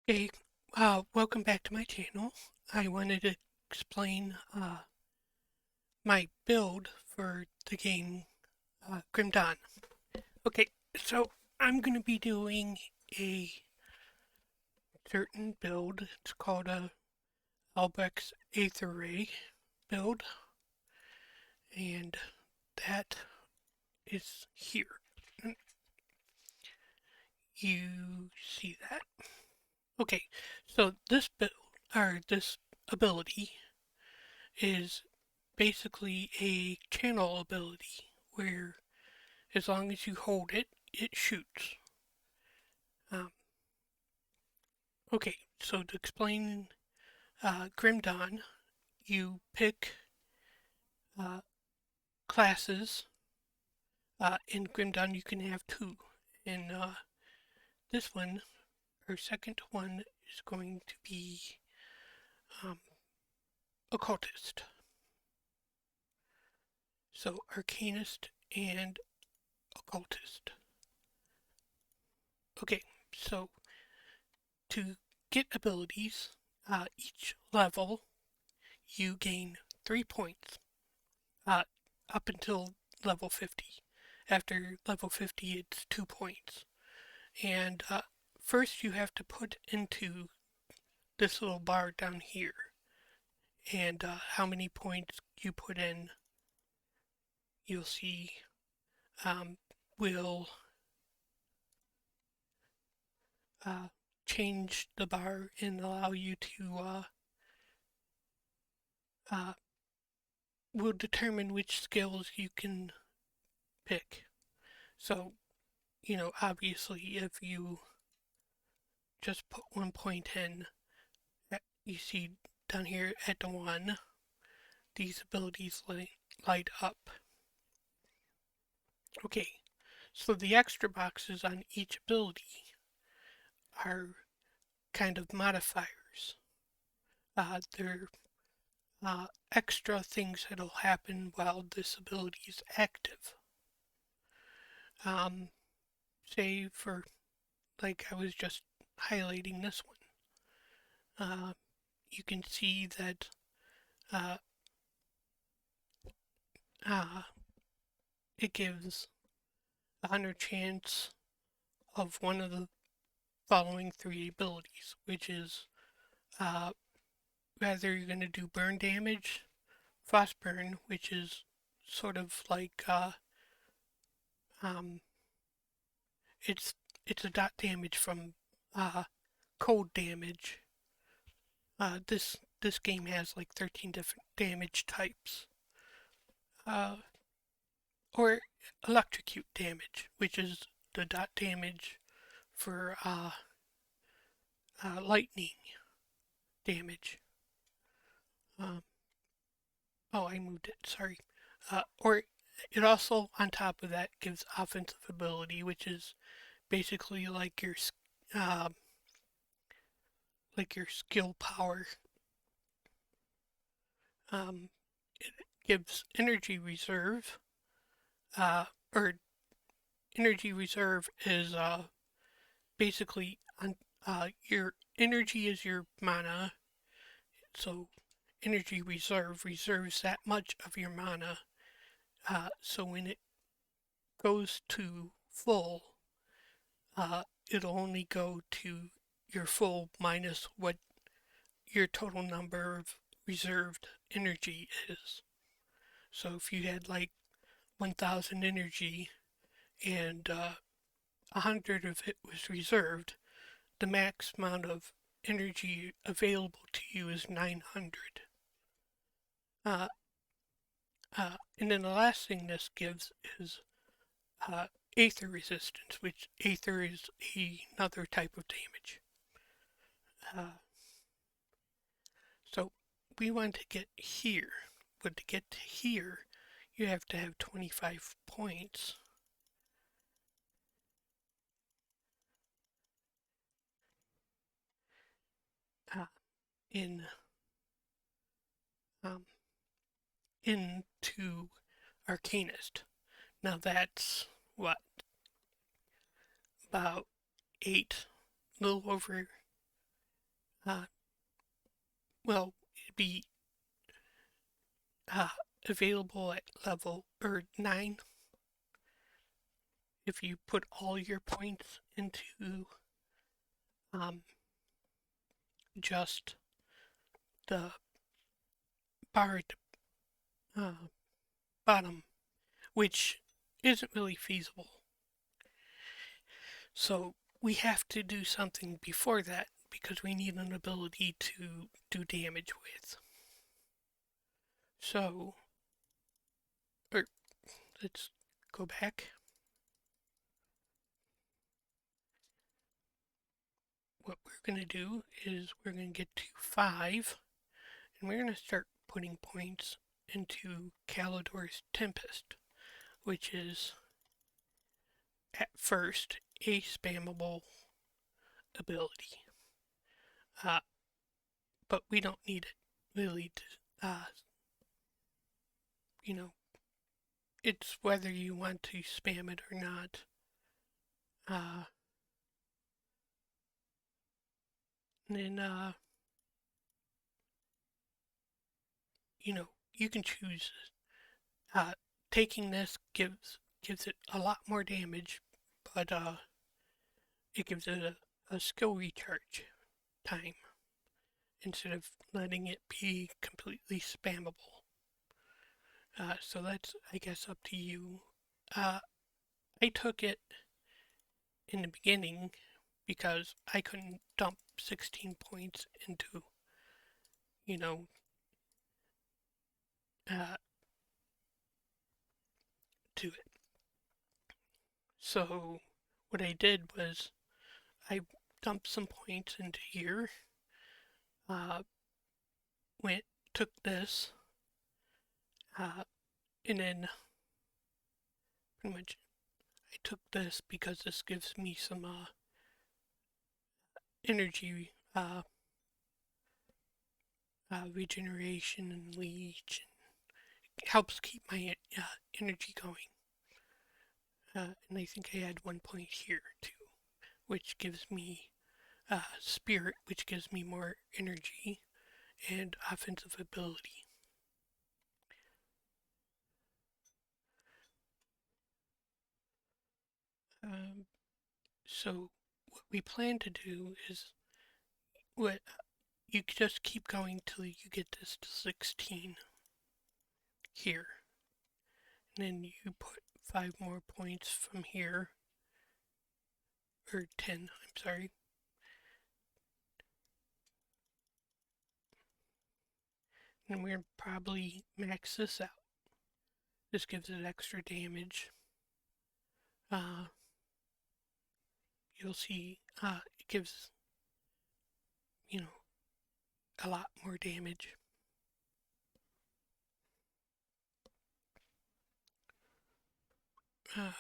Hey, welcome back to my channel. I wanted to explain my build for the game Grim Dawn. Okay, so I'm going to be doing a certain build. It's called a Albrecht's Aether Ray build, and that is here. You see that? Okay, so this build, or this ability, is basically a channel ability where as long as you hold it, it shoots. Um, okay, so to explain Grim Dawn, you pick uh, classes. In Grim Dawn, you can have two. In this one, our second one is going to be um, Occultist. So Arcanist and Occultist. Okay, so to get abilities, each level you gain 3 points uh, up until level 50. After level 50, it's 2 points. And first, you have to put into this little bar down here. And how many points you put in, you'll see um, will uh, change the bar and allow you to uh, will determine which skills you can pick. So, obviously, if you just put 1 point in, you see down here at the 1, these abilities light up. Okay, so the extra boxes on each ability are kind of modifiers. They're extra things that'll happen while this ability is active. Um, say for, like I was just highlighting this one, you can see that uh, uh, it gives 100 chance of one of the following three abilities, which is uh, whether you're going to do burn damage, frost burn, which is sort of like um, it's it's a dot damage from uh, cold damage. This game has like 13 different damage types, uh, or electrocute damage, which is the dot damage for lightning damage. Um, oh, I moved it. Sorry. Or it also, on top of that, gives offensive ability, which is basically uh, like your skill power. It gives energy reserve, or energy reserve is basically on your energy is your mana, so energy reserve reserves that much of your mana. So when it goes to full, it'll only go to your full minus what your total number of reserved energy is. So if you had like 1,000 energy and 100 of it was reserved, the max amount of energy available to you is 900. Uh, and then the last thing this gives is uh, Aether resistance, which Aether is another type of damage. Uh, so we want to get here, but to get to here, you have to have 25 points. Uh, in um, into Arcanist. Now that's what, about 8, a little over will be uh, available at level or 9 if you put all your points into um, just the bar at the bottom, which isn't really feasible. So we have to do something before that because we need an ability to do damage with. So, let's go back. What we're going to do is we're going to get to 5, and we're going to start putting points into Kalidor's Tempest, which is at first a spammable ability. But we don't need it really to, you know, it's whether you want to spam it or not. And then, you can choose. Taking this gives it a lot more damage, but it gives it a skill recharge time instead of letting it be completely spammable. So that's, I guess, up to you. I took it in the beginning because I couldn't dump 16 points into, you know, to it. So what I did was I dumped some points into here, uh, took this, and then pretty much I took this because this gives me some energy regeneration and leech, and helps keep my energy going. And I think I had 1 point here too, which gives me spirit, which gives me more energy and offensive ability. So what we plan to do is what you just keep going till you get this to 16 here. And then you put 5 more points from here. Or 10, I'm sorry. And we're probably max this out. This gives it extra damage. You'll see it gives, a lot more damage. Uh,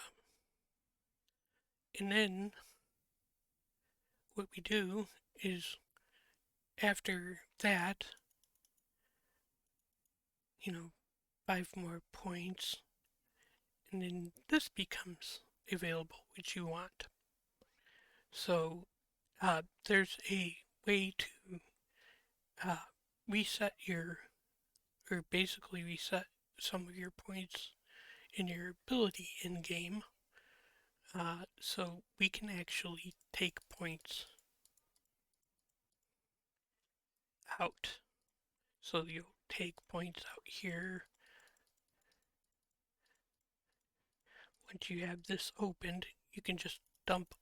and then what we do is after that, 5 more points, and then this becomes available, which you want. So there's a way to reset or basically reset some of your points in your ability in game. So we can actually take points out. So you'll take points out here. Once you have this opened, you can just dump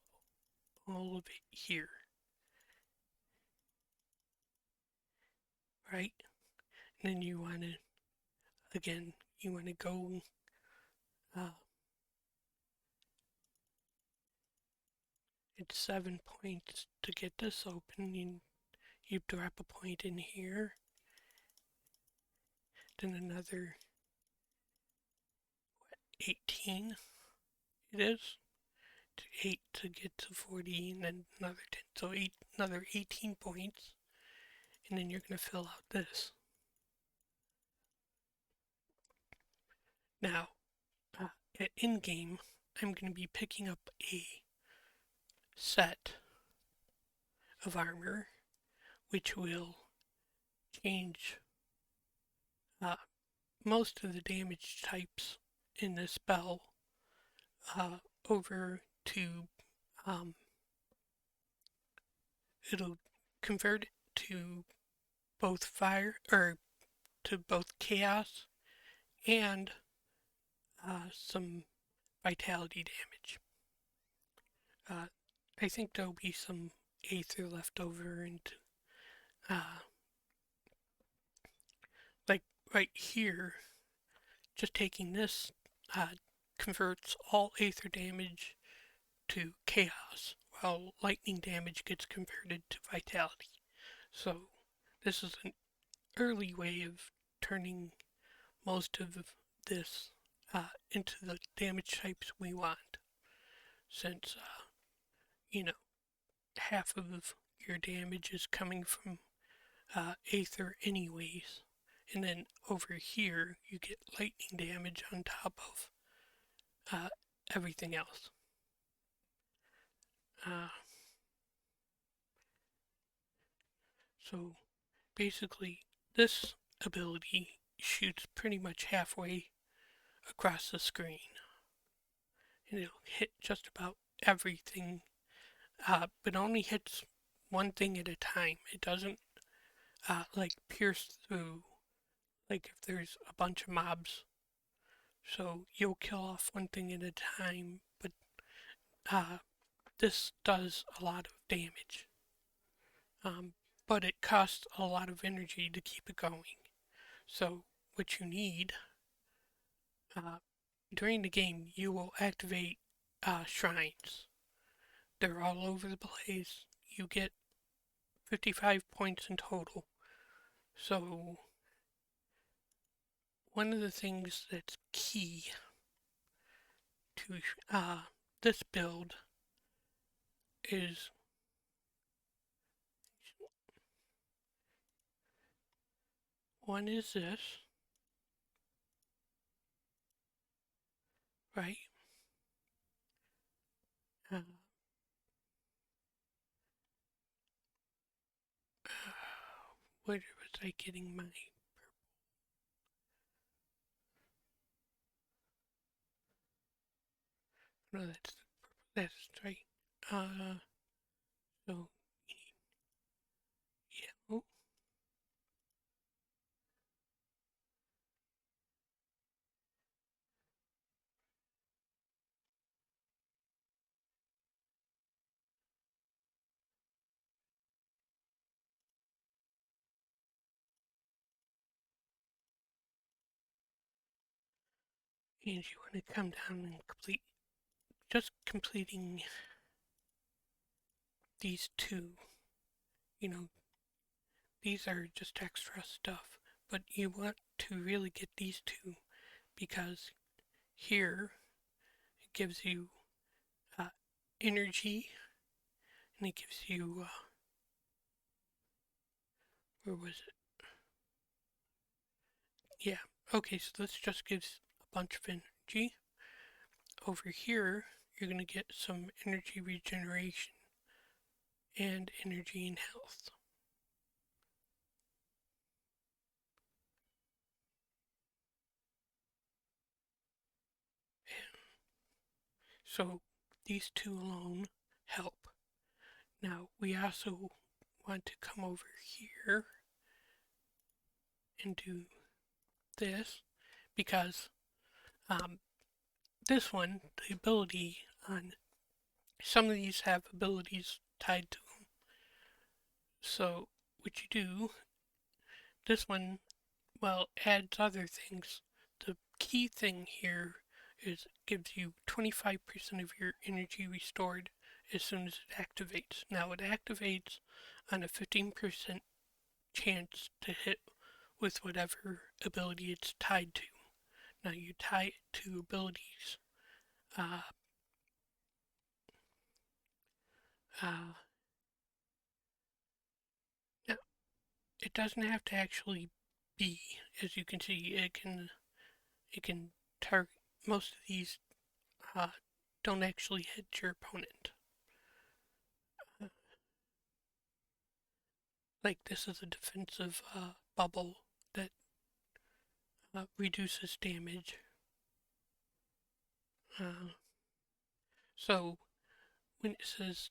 all of it here. Right? And then you want to, again, you want to go it's 7 points to get this open. You drop a point in here, then another 18 it is, to 8 to get to 40, and then another 10, so another 18 points, and then you're going to fill out this. Now, at in-game, I'm going to be picking up a set of armor, which will change uh, most of the damage types in the spell uh, over to um, it'll convert it to both fire or to both chaos and some vitality damage. Uh, I think there'll be some aether left over, and uh, like right here, just taking this converts all aether damage to chaos, while lightning damage gets converted to vitality. So this is an early way of turning most of this into the damage types we want, since you know half of your damage is coming from aether anyways, and then over here you get lightning damage on top of uh, everything else. Uh, so basically, this ability shoots pretty much halfway across the screen, and it'll hit just about everything, but only hits one thing at a time. It doesn't like pierce through like if there's a bunch of mobs. So you'll kill off one thing at a time, but uh, this does a lot of damage. Um, but it costs a lot of energy to keep it going. So what you need uh, during the game, you will activate shrines. They're all over the place. You get 55 points in total. So one of the things that's key to this build is one is this, right? Uh, where was I getting my? No, that's right. So yeah. Oh, and you want to come down and complete just completing these two. You know, these are just extra stuff, but you want to really get these two because here it gives you uh, energy and it gives you where was it? Yeah. Okay, so this just gives a bunch of energy. Over here, you're going to get some energy regeneration and energy and health. So these two alone help. Now we also want to come over here and do this because um, this one, the ability on some of these have abilities tied to them. So what you do, this one, well, adds other things. The key thing here is it gives you 25% of your energy restored as soon as it activates. Now it activates on a 15% chance to hit with whatever ability it's tied to. Now you tie it to abilities. Uh, uh, now, it doesn't have to actually be, as you can see, it can target most of these don't actually hit your opponent. Like this is a defensive bubble that reduces damage. Uh, so when it says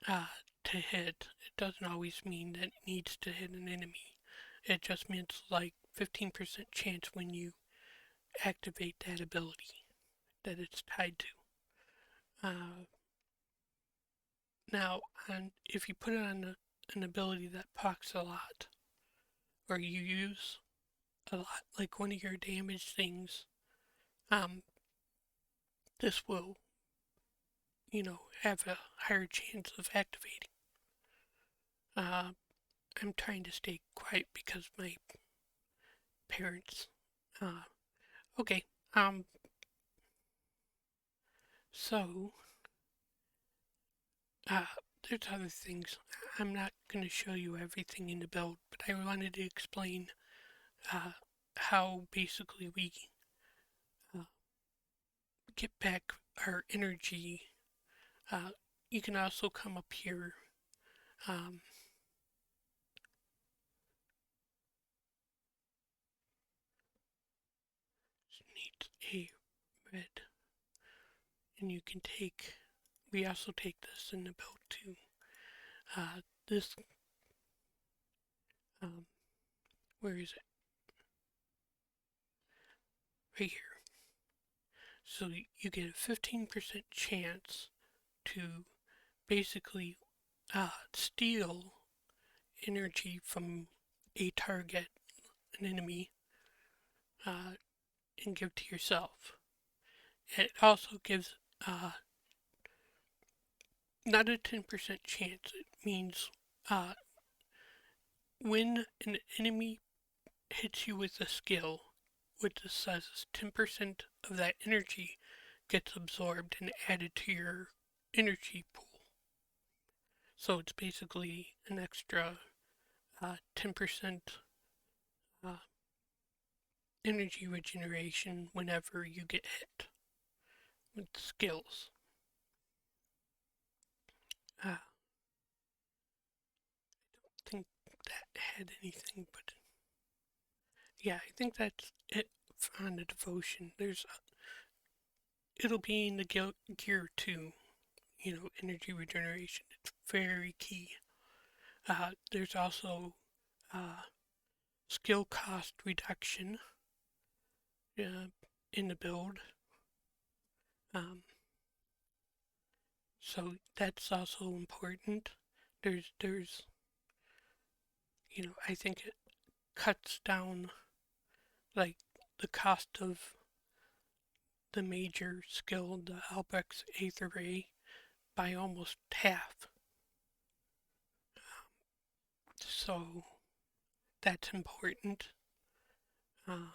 uh, to hit, it doesn't always mean that it needs to hit an enemy. It just means like 15% chance when you activate that ability that it's tied to. Now, if you put it on an ability that procs a lot, or you use a lot, like one of your damage things, um, this will, have a higher chance of activating. Uh, I'm trying to stay quiet because my parents. Uh, okay. Um. So, uh, there's other things. I'm not going to show you everything in the build, but I wanted to explain uh, how basically we uh, get back our energy. Uh, you can also come up here. Um, needs a red, and you can take. We also take this in the build too. This. Um, where is it? Right here. So you get a 15% chance to basically steal energy from a target, an enemy, uh, and give to yourself. It also gives not a 10% chance. It means uh, when an enemy hits you with a skill, which says 10% of that energy gets absorbed and added to your energy pool. So it's basically an extra 10% uh, energy regeneration whenever you get hit with skills. I don't think that had anything, but yeah, I think that's it on the devotion. It'll be in the gear too. Energy regeneration. It's very key. There's also uh, skill cost reduction uh, in the build. Um, so that's also important. There's, I think it cuts down like the cost of the major skill, the Albrecht's Aether Ray, by almost half. So that's important. Uh,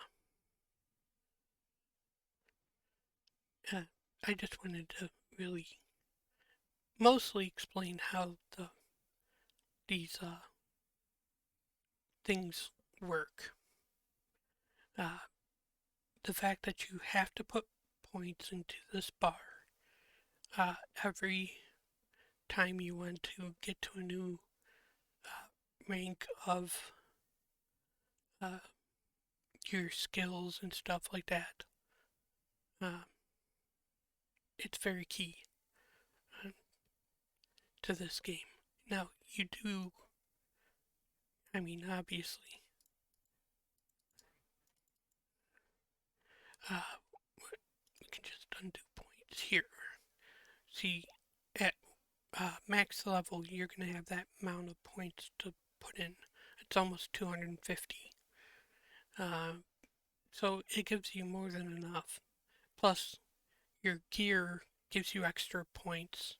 uh, I just wanted to really mostly explain how these things work. Uh, the fact that you have to put points into this bar every time you want to get to a new rank of uh, your skills and stuff like that. Uh, it's very key uh, to this game. Now, you do, obviously, uh, we can just undo points here. See, at max level, you're going to have that amount of points to put in. It's almost 250. Uh, so it gives you more than enough. Plus, your gear gives you extra points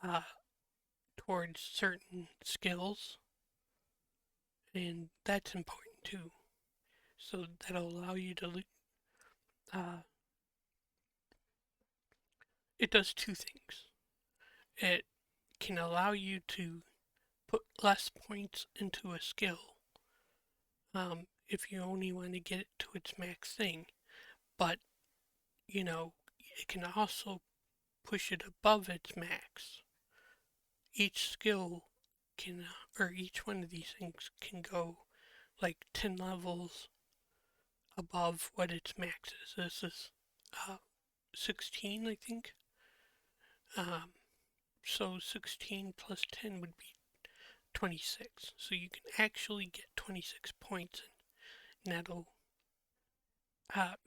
uh, towards certain skills, and that's important too. So that'll allow you to. Uh, it does two things. It can allow you to put less points into a skill if you only want to get it to its max thing, but it can also push it above its max. Each skill can, or each one of these things can go like 10 levels above what its max is. This is 16, I think. Um, so 16 plus 10 would be 26. So you can actually get 26 points, and that'll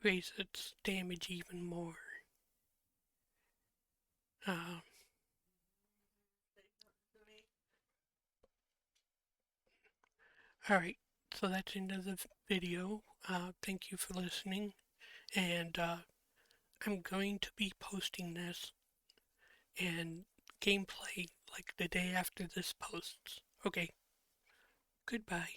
raise its damage even more. Alright, so that's the end of the video. Thank you for listening, and I'm going to be posting this and gameplay like the day after this posts. Okay, goodbye.